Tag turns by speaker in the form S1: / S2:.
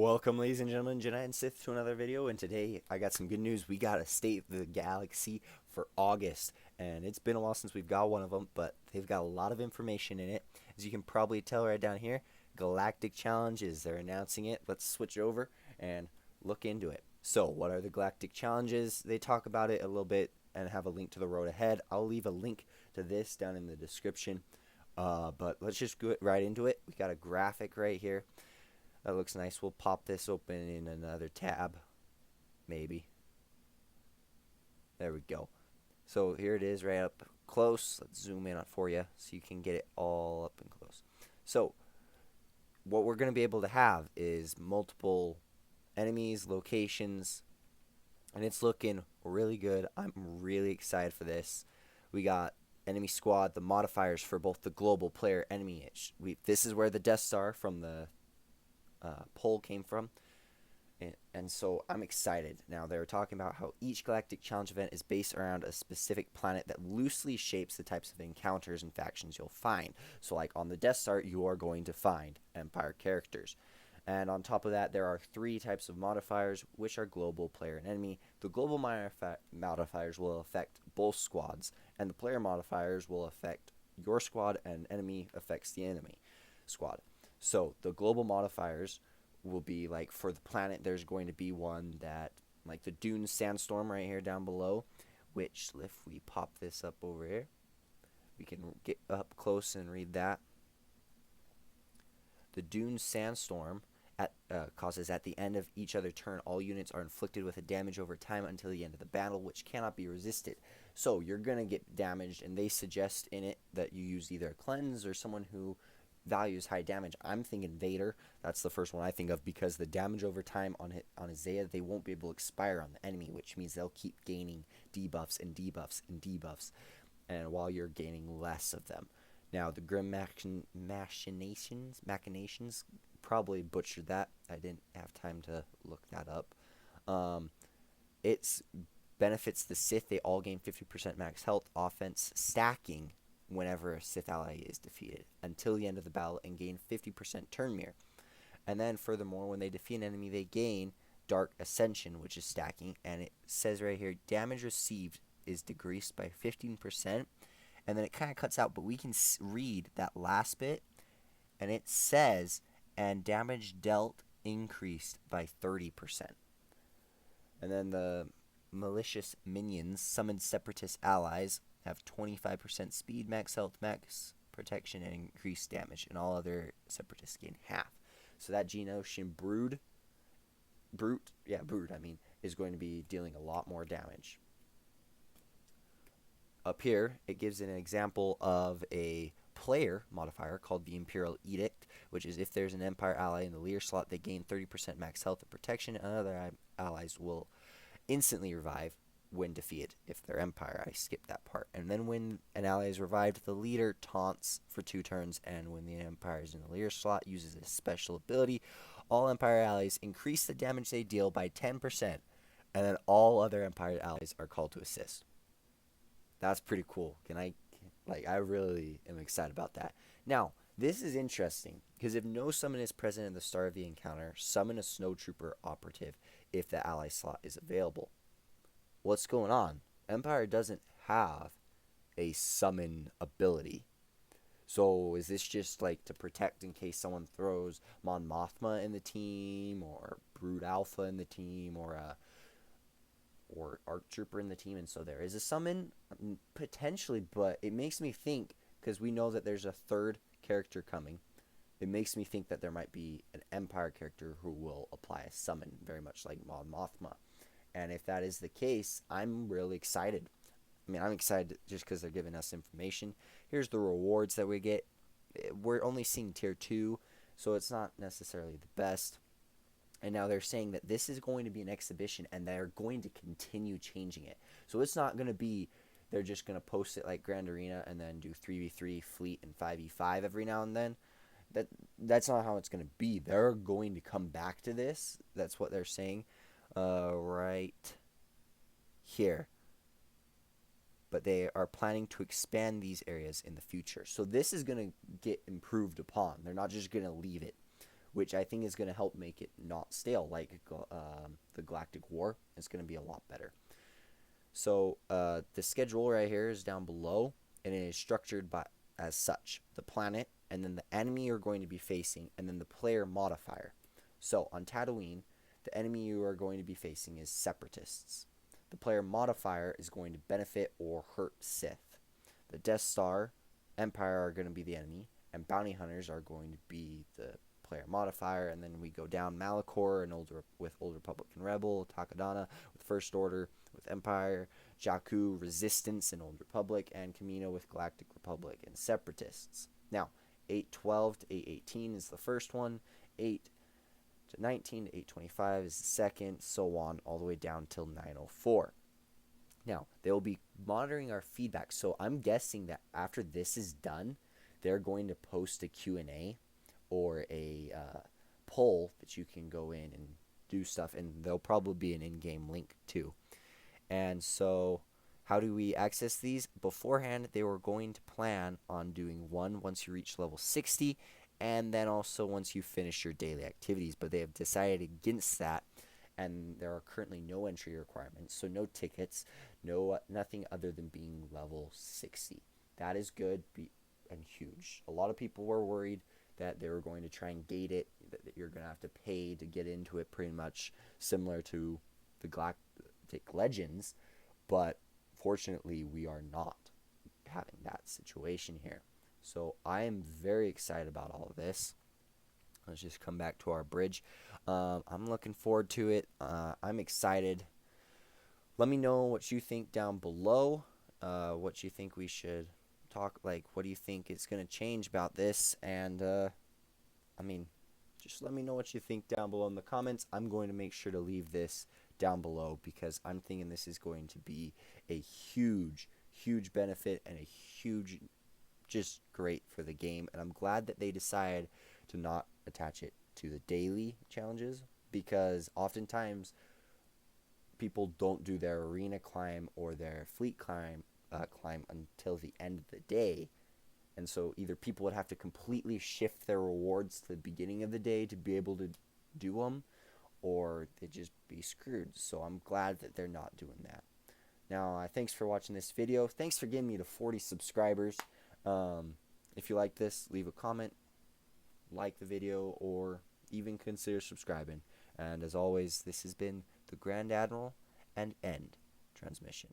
S1: Welcome, ladies and gentlemen, Jedi and Sith, to another video. And today I got some good news. We got a State of the Galaxy for August, and it's been a while since we've got one of them, but they've got a lot of information in it. As you can probably tell right down here, Galactic Challenges. They're announcing it. Let's switch over and look into it. So, what are the Galactic Challenges? They talk about it a little bit and have a link to the road ahead. I'll leave a link to this down in the description. But let's just go right into it. We got a graphic right here. That looks nice. We'll pop this open in another tab. Maybe. There we go. So here it is right up close. Let's zoom in on for you so you can get it all up and close. So what we're going to be able to have is multiple enemies, locations, and it's looking really good. I'm really excited for this. We got enemy squad, the modifiers for both the global player enemy. This is where the Death Star from the poll came from, and so I'm excited. Now they're talking about how each Galactic Challenge event is based around a specific planet that loosely shapes the types of encounters and factions you'll find. So like on the Death Star, you are going to find Empire characters, and on top of that there are 3 types of modifiers, which are global, player, and enemy. The global modifiers will affect both squads, and the player modifiers will affect your squad, and enemy affects the enemy squad. So the global modifiers will be like, for the planet, there's going to be one that, like the Dune Sandstorm right here down below, which if we pop this up over here, we can get up close and read that. The Dune Sandstorm causes, at the end of each other turn, all units are inflicted with a damage over time until the end of the battle, which cannot be resisted. So you're going to get damaged, and they suggest in it that you use either a cleanse or someone who values high damage. I'm thinking Vader. That's the first one I think of, because the damage over time on Isaiah, they won't be able to expire on the enemy, which means they'll keep gaining debuffs and debuffs and debuffs, and while you're gaining less of them. Now the Grim Machinations, probably butchered that. I didn't have time to look that up. It's benefits the Sith. They all gain 50% max health, offense stacking whenever a Sith ally is defeated until the end of the battle, and gain 50% turn mirror. And then furthermore, when they defeat an enemy, they gain Dark Ascension, which is stacking, and it says right here, damage received is decreased by 15%, and then it kind of cuts out, but we can read that last bit, and it says, and damage dealt increased by 30%. And then the malicious minions, summoned separatist allies, have 25% speed, max health, max protection, and increased damage, and all other separatists gain half. So that Geonosian Brood, is going to be dealing a lot more damage. Up here, it gives an example of a player modifier called the Imperial Edict, which is, if there's an Empire ally in the leader slot, they gain 30% max health and protection, and other allies will instantly revive when defeated if they're Empire. I skipped that part. And then when an ally is revived, the leader taunts for 2 turns, and when the Empire is in the leader slot, uses a special ability. All Empire allies increase the damage they deal by 10%, and then all other Empire allies are called to assist. That's pretty cool. I really am excited about that. Now, this is interesting, because if no summon is present at the start of the encounter, summon a Snowtrooper operative if the ally slot is available. What's going on? Empire doesn't have a summon ability. So is this just like to protect in case someone throws Mon Mothma in the team, or Brood Alpha in the team, or ARC Trooper in the team, and so there is a summon? Potentially, but it makes me think, because we know that there's a 3rd character coming, it makes me think that there might be an Empire character who will apply a summon, very much like Mon Mothma. And if that is the case, I'm really excited. I mean, I'm excited just because they're giving us information. Here's the rewards that we get. We're only seeing tier 2, so it's not necessarily the best. And now they're saying that this is going to be an exhibition, and they're going to continue changing it. So it's not going to be, they're just going to post it like Grand Arena and then do 3v3 fleet and 5v5 every now and then. That's not how it's going to be. They're going to come back to this. That's what they're saying. Right here. But they are planning to expand these areas in the future. So this is going to get improved upon. They're not just going to leave it. which I think is going to help make it not stale like the Galactic War. It's going to be a lot better. So the schedule right here is down below, and it is structured as such: the planet, and then the enemy you're going to be facing, and then the player modifier. So on Tatooine, the enemy you are going to be facing is Separatists. The player modifier is going to benefit or hurt Sith. The Death Star, Empire are going to be the enemy, and Bounty Hunters are going to be the player modifier. And then we go down Malachor and with Old Republic and Rebel, Takodana with First Order, with Empire, Jakku, Resistance and Old Republic, and Kamino with Galactic Republic and Separatists. Now, 812 to 818 is the first one, 8 to 19 to 825 is the second, so on, all the way down till 904. Now, they will be monitoring our feedback, so I'm guessing that after this is done, they're going to post a Q&A or a poll that you can go in and do stuff, and there'll probably be an in-game link too. And so how do we access these? Beforehand, they were going to plan on doing one once you reach level 60, and then also once you finish your daily activities, but they have decided against that, and there are currently no entry requirements, so no tickets, nothing other than being level 60. That is good and huge. A lot of people were worried that they were going to try and gate it, that you're going to have to pay to get into it, pretty much similar to the Galactic Legends, but fortunately we are not having that situation here. So I am very excited about all of this. Let's just come back to our bridge. I'm looking forward to it. I'm excited. Let me know what you think down below. What you think we should talk, like, what do you think is going to change about this? And I mean, just let me know what you think down below in the comments. I'm going to make sure to leave this down below because I'm thinking this is going to be a huge benefit and a huge, just great for the game. And I'm glad that they decided to not attach it to the daily challenges, because oftentimes people don't do their arena climb or their fleet climb until the end of the day. And so either people would have to completely shift their rewards to the beginning of the day to be able to do them, or they'd just be screwed. So I'm glad that they're not doing that. Now, thanks for watching this video. Thanks for getting me to 40 subscribers. If you like this, leave a comment, like the video, or even consider subscribing. And as always, this has been the Grand Admiral and End transmission.